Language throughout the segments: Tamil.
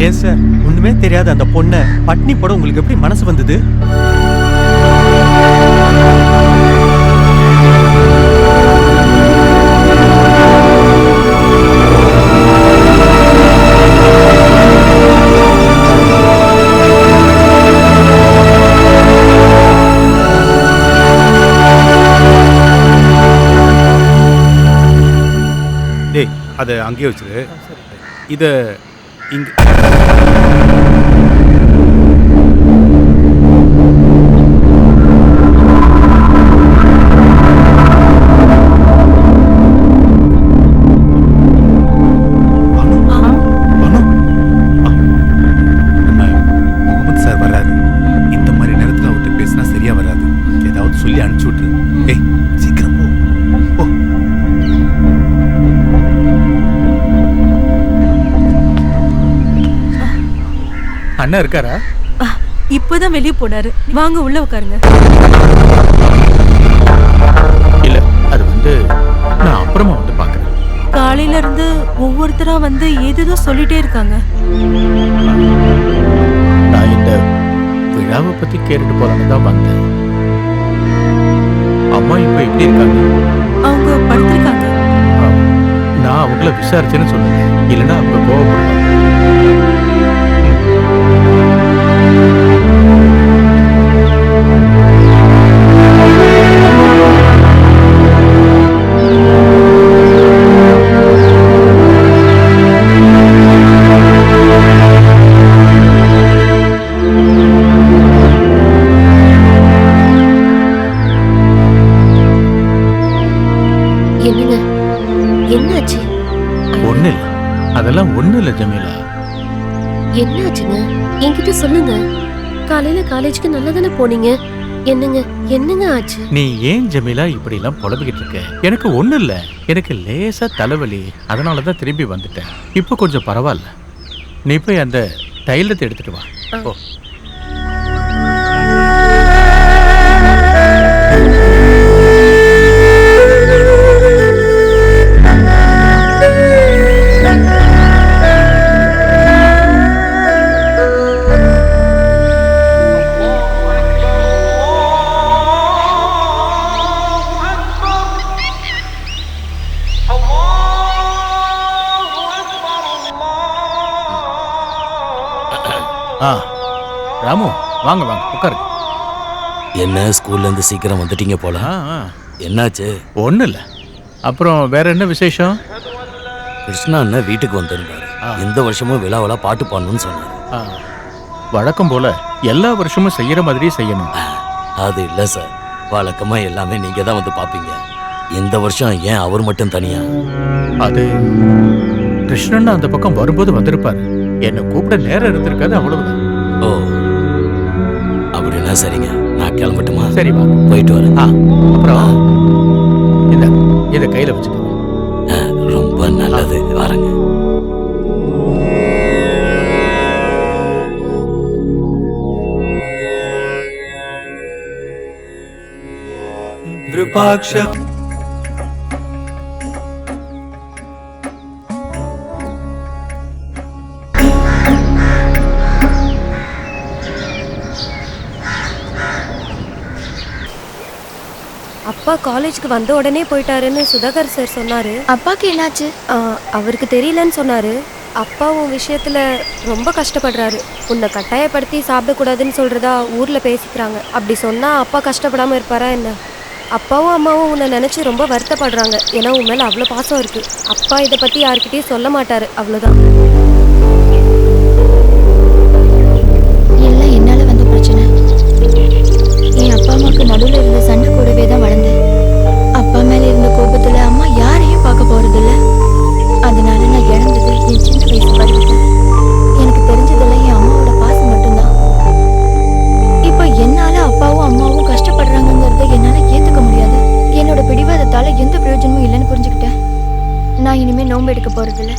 ஏன் சார் ஒண்ணுமே தெரியாத அந்த பொண்ணை பட்னி போட உங்களுக்கு எப்படி மனசு வந்தது? டேய் அதை அங்கேயே வச்சிரு. இத இங்க முகமது சார் வராரு. இந்த மாதிரி நேரத்தில் அவர்கிட்ட பேசினா சரியா வராது. ஏதாவது சொல்லி அனுப்பிச்சு விட்டுரு. ஏய் சீக்கிரம் போ. அண்ணா இருக்காரா? இப்பதான் வெளியே போனாரு. வாங்க உள்ள உட்காருங்க. இல்ல அது நான் அப்புறமா பாக்குறேன். காலையில இருந்து ஒவ்வொருத்தரா ஏதேதோ சொல்லிட்டே இருக்காங்க. நான் இந்த விழாவை பத்தி கேட்டுட்டு போறேன்னு தான் வந்தேன். அம்மா இப்ப எப்படி இருக்காங்க? அவங்க படுத்திருக்காங்க. நான் அவங்கள விசாரிச்சேன்னு சொன்னேன். இல்லைன்னா அவங்க கோவப்படுவாங்க. அதெல்லாம் ஒண்ணு இல்ல ஜமீலா. என்ன ஆச்சுங்க? என்கிட்ட சொல்லுங்க. காலையில காலேஜுக்கு நல்லா தானே போனீங்க. என்னங்க ஆச்சு? நீ ஏன் ஜமீலா இப்படி எல்லாம் புலம்பிக்கிட்டு இருக்க? எனக்கு ஒண்ணு இல்ல. எனக்கு லேசா தலைவலி. அதனாலதான் திரும்பி வந்துட்டேன். இப்ப கொஞ்சம் பரவாயில்ல. நீ போய் அந்த தைலத்தை எடுத்துட்டு வா. ஓ ராமு வாங்க வாங்க உட்காருங்க. என்ன ஸ்கூல்ல இருந்து சீக்கிரம் வந்துட்டீங்க போல. என்னாச்சு? ஒன்றும் இல்லை. அப்புறம் வேற என்ன விசேஷம்? கிருஷ்ணா அண்ணன் வீட்டுக்கு வந்திருந்தாரு. இந்த வருஷமும் விழாவெல்லாம் பாட்டு பாடணும்னு சொன்னாரு. வழக்கம் போல எல்லா வருஷமும் செய்யற மாதிரி செய்யணும். அது இல்லை சார். வழக்கமா எல்லாமே நீங்க தான் வந்து பாப்பீங்க. இந்த வருஷம் ஏன் அவர் மட்டும் தனியா? அது கிருஷ்ணன் அந்த பக்கம் வரும்போது வந்திருப்பாரு. என்னை கூப்பிட நேரம் எடுத்திருக்காது, அவ்வளவுதான். ஓ அப்படின்னா சரிங்க. நான் கிளம்பட்டுமா? சரி வா போயிட்டு வரேன். அப்புறம் இதை கையில வச்சுக்கோ. ரொம்ப நல்லது. வரேங்க. விருபாக்ஷ அப்பா காலேஜுக்கு வந்த உடனே போயிட்டாருன்னு சுதாகர் சார் சொன்னாரு. அப்பாக்கு என்னாச்சு? அவருக்கு தெரியலன்னு சொன்னாரு. அப்பா உன் விஷயத்துல ரொம்ப கஷ்டப்படுறாரு. உன்னை கட்டாயப்படுத்தி சாப்பிடக்கூடாதுன்னு சொல்றதா ஊர்ல பேசிக்கிறாங்க. அப்படி சொன்னா அப்பா கஷ்டப்படாம இருப்பாரா என்ன? அப்பாவும் அம்மாவும் உன்னை நினைச்சு ரொம்ப வருத்தப்படுறாங்க. ஏன்னா உன் மேல அவ்வளோ பாசம் இருக்கு. அப்பா இதை பத்தி யாருக்கிட்டையும் சொல்ல மாட்டாரு, அவ்வளோதான். எல்லாம் என்னால வந்த பிரச்சனை. என் அப்பா அம்மாவுக்கு நடுவில் இருந்த சண்டை கூடவே தான் வளர்ந்தேன். அப்பா மேல இருந்த கோபத்துல அம்மா யாரையும் பார்க்க போறதில்ல. அதனால நான் இழந்தது என் சின்ன வயசு பருவத்தை. எனக்கு தெரிஞ்சதெல்லாம் என் அம்மாவோட பாசம் மட்டும்தான். இப்ப என்னால அப்பாவும் அம்மாவும் கஷ்டப்படுறாங்கிறத என்னால ஏத்துக்க முடியாது. என்னோட பிடிவாதத்தால எந்த பிரயோஜனமும் இல்லைன்னு புரிஞ்சுக்கிட்டேன். நான் இனிமே நோன்பு எடுக்க போறதில்ல.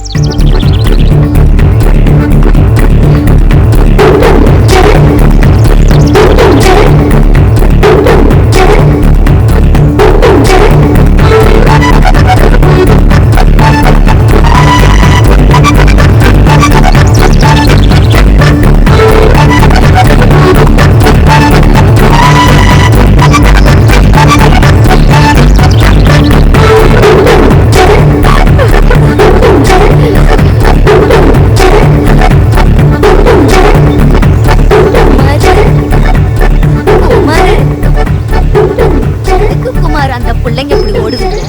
அந்த பிள்ளைங்க இப்படி ஓடுதுங்க?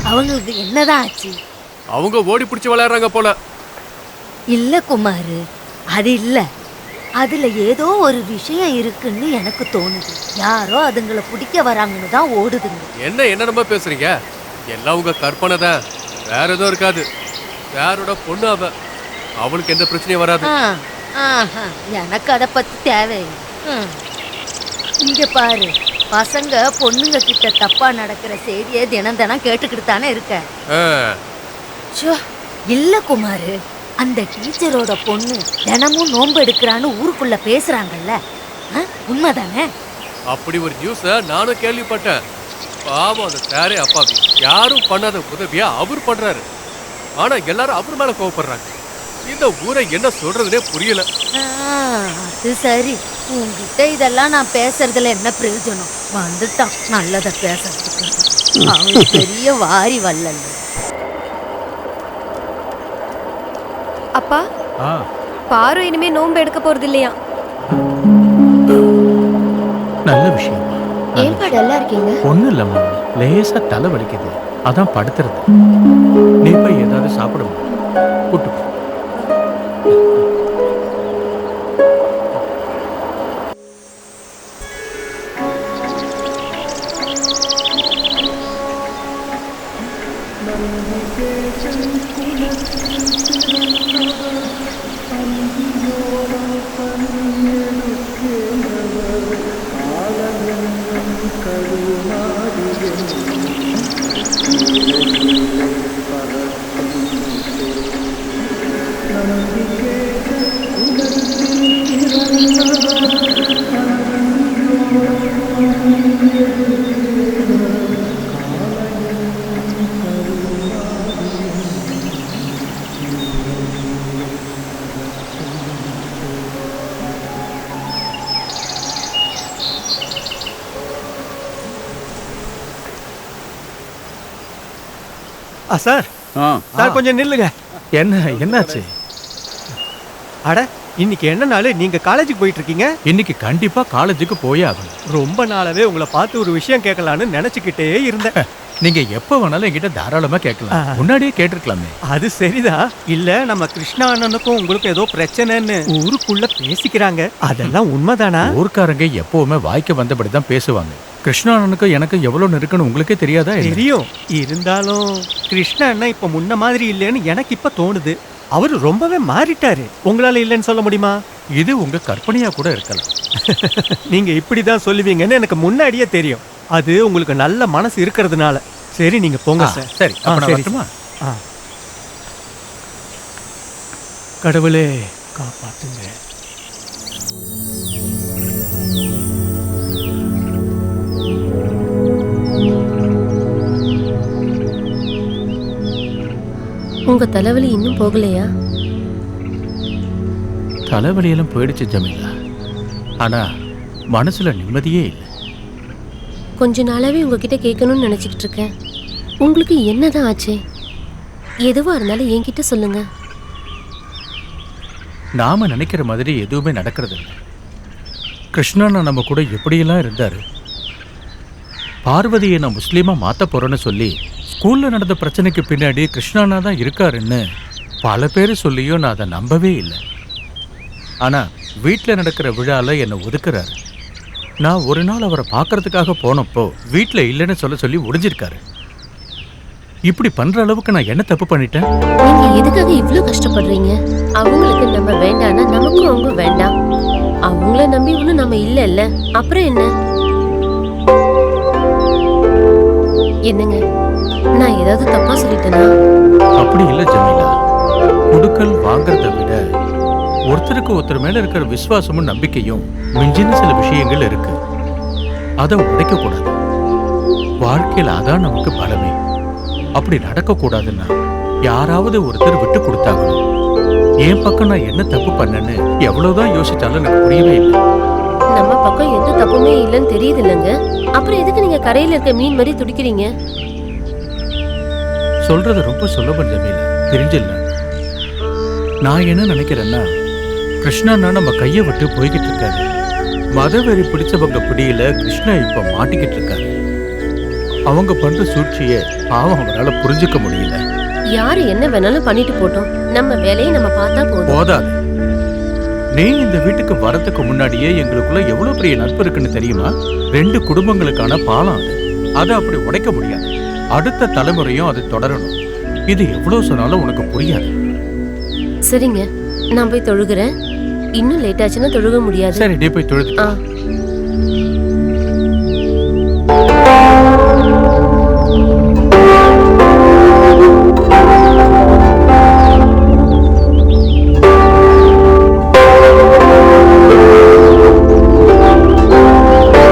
அவங்களுக்கு என்னதான் ஆச்சு? அவங்க ஓடி பிடிச்சி விளையாடுறாங்க போல. இல்ல குமாரு, அது இல்ல. அதுல ஏதோ ஒரு விஷயம் இருக்குன்னு எனக்கு தோணுது. யாரோ அதுங்களை பிடிக்க வராங்கன்னு தான் ஓடுதுங்க. என்னென்னமா பேசுறீங்க? எல்லாம் உங்க கற்பனை தான், வேற எதுவும் இருக்காது. யாரோட பொண்ணு அவ, அவளுக்கு எந்த பிரச்சனையும் வராது. எனக்கு அதை பத்தி தேவையில்லை. இங்க பாரு, பசங்க பொண்ணுங்க கிட்ட தப்பா நடக்கிற செய்தியை தினம் தினம் கேட்டுக்கிட்டு தானே இருக்க. இல்ல குமாரு, அந்த டீச்சரோட பொண்ணு தினமும் நோன்பு எடுக்கிறான்னு ஊருக்குள்ள பேசுறாங்கல்ல, உண்மைதானே? அப்படி ஒரு நியூஸ நானும் கேள்விப்பட்டேன். பாவம் அந்த சாரே அப்பாவி, யாரும் பண்ணாத உதவியா அவர் பண்றாரு. ஆனா எல்லாரும் அவர் மேல கோவப்படுறாங்க. இந்த ஊரை என்ன சொல்றதுனே புரியல. அது சரி, உங்ககிட்ட இதெல்லாம் நான் பேசுறதுல என்ன பிரயோஜனம்? வந்துட்டான் நல்லத பேசுறதுக்கு. அவன் பெரிய வாரி வல்லல். அப்பா, பாரு இனிமே நோன்பு எடுக்க போறது இல்லையா? நல்ல விஷயம். ஏன்பா டல்லா இருக்கீங்க? ஒன்றும் இல்லைம்மா, லேசா தலை வலிக்குது, அதான் படுத்துறது. நீ போய் ஏதாவது சாப்பிடுமா, கூட்டு போ. சார் சார் கொஞ்சம் நில்லுங்க. என்னாச்சு? அட, இன்னைக்கு என்ன நாள்? நீங்க காலேஜுக்கு போயிட்டு இருக்கீங்க? இன்னைக்கு கண்டிப்பா காலேஜுக்கு போயே ஆகணும். ரொம்ப நாளாவே உங்களை பார்த்து ஒரு விஷயம் கேட்கலான்னு நினைச்சுக்கிட்டே இருந்தேன். நீங்க எப்ப வேணாலும் என்கிட்ட தாராளமா கேட்கலாம், முன்னாடியே கேட்டிருக்கலாமே. அது சரிதான். இல்ல, நம்ம கிருஷ்ணா அண்ணனுக்கும் உங்களுக்கு ஏதோ பிரச்சனைன்னு ஊருக்குள்ள பேசிக்கிறாங்க, அதெல்லாம் உண்மைதானா? ஊர்க்காரங்க எப்பவுமே வாய்க்கு வந்தபடிதான் பேசுவாங்க. கிருஷ்ணா அண்ணனுக்கு எனக்கு எவ்வளவு நெருக்கணும் உங்களுக்கே தெரியாதா? தெரியும். இருந்தாலும் கிருஷ்ணா அண்ணன் இப்ப முன்ன மாதிரி இல்லைன்னு எனக்கு இப்ப தோணுது. அவரு ரொம்பவே மாறிட்டாரு. உங்களால இல்லைன்னு சொல்ல முடியுமா? இது உங்க கற்பனையா கூட இருக்கலாம். நீங்க இப்படிதான் சொல்லுவீங்கன்னு எனக்கு முன்னாடியே தெரியும். அது உங்களுக்கு நல்ல மனசு இருக்கிறதுனால. சரி, நீங்க போங்க சார். சரி, வரட்டுமா? கடவுளே காப்பாத்துங்க. உங்க தலைவலி இன்னும் போகலையா? தலைவலியெல்லாம் போயிடுச்சு ஜமீலா, ஆனா மனசுல நிம்மதியே இல்லை. கொஞ்ச நாளாவே உங்ககிட்ட கேட்கணும்னு நினைச்சுக்கிட்டு இருக்கேன். உங்களுக்கு என்னதான் ஆச்சு? எதுவா இருந்தாலும் என்கிட்ட சொல்லுங்க. நாம நினைக்கிற மாதிரி எதுவுமே நடக்கிறது இல்லை. கிருஷ்ணா நம்ம கூட எப்படியெல்லாம் இருந்தாரு. பார்வதியை நான் முஸ்லீமா மாத்த போறேன்னு சொல்லி ஸ்கூல்ல நடந்த பிரச்சனைக்கு பின்னாடி கிருஷ்ணானா தான் இருக்காருன்னு பல பேர் சொல்லியும் நான் அதை நம்பவே இல்லை. ஆனா வீட்டில் நடக்கிற விழால என்னை ஒதுக்குறாரு. நான் ஒரு நாள் அவரை பார்க்கறதுக்காக போனப்போ வீட்டில் இல்லைன்னு சொல்லி ஒடிஞ்சிருக்காரு. இப்படி பண்ற அளவுக்கு நான் என்ன தப்பு பண்ணிட்டேன்? நீங்க எதுக்காக இவ்ளோ கஷ்டப்படுறீங்க? அவங்களுக்கு நம்ம வேண்டாம்னா நமக்கும் அவங்க வேண்டாம். அவங்கள நம்பி ஒன்னும் நம்ம இல்ல. அப்புறம் என்ன? என்னங்க, நான் ஏதாவது தப்பா சொல்லிட்டேனா? அப்படி இல்லை ஜமீலா. கொடுக்கல் வாங்கறத விட ஒருத்தருக்கு ஒருத்தர் மேல இருக்கிற விசுவாசமும் நம்பிக்கையும் மிஞ்சின சில விஷயங்கள் இருக்கு. அதை உடைக்க கூடாது. வாழ்க்கையில் அதான் நமக்கு பலமே. அப்படி நடக்க கூடாதுன்னா யாராவது ஒருத்தர் விட்டு கொடுத்தாகணும். என் பக்கம் நான் என்ன தப்பு பண்ணேன்னு எவ்வளவுதான் யோசிச்சாலும் எனக்கு புரியவே இல்லை. நம்ம பக்கம் எந்த தப்புமே இல்லைன்னு தெரியுது இல்லைங்க. அப்புறம் எதுக்கு நீங்க கரையில இருக்க மீன் மாதிரி துடிக்கிறீங்க? சொல்றது ரொம்ப சுலபம் ஜமீலா, தெரிஞ்சில்ல. நான் என்ன நினைக்கிறேன்னா, கிருஷ்ணா நம்ம கையை விட்டு போய்கிட்டு இருக்காரு. மதவெறி பிடிச்சவங்க பிடியில கிருஷ்ணா இப்ப மாட்டிக்கிட்டு இருக்காரு. அவங்க பண்ற சூழ்ச்சியை பாவம் அவரால புரிஞ்சுக்க முடியல. யாரு என்ன வேணாலும் பண்ணிட்டு போட்டோம், நம்ம வேலையை நம்ம பார்த்தா போதும். போதாது. நீ இந்த வீட்டுக்கு வரதுக்கு முன்னாடியே எங்களுக்குள்ள எவ்வளவு பெரிய நட்பு இருக்குன்னு தெரியுமா? 2 குடும்பங்களுக்கான பாலம் அது. அதை அப்படி உடைக்க முடியாது. அடுத்த தலைமுறையும் அது தொடரணும். இது எவ்வளவு சொன்னாலும் உனக்கு புரியாது. சரிங்க, நான் போய் தொழுகிறேன். இன்னும் லேட் ஆச்சுன்னா தொழுக முடியாது. சரி, நீ போய் தொழுது. ஆ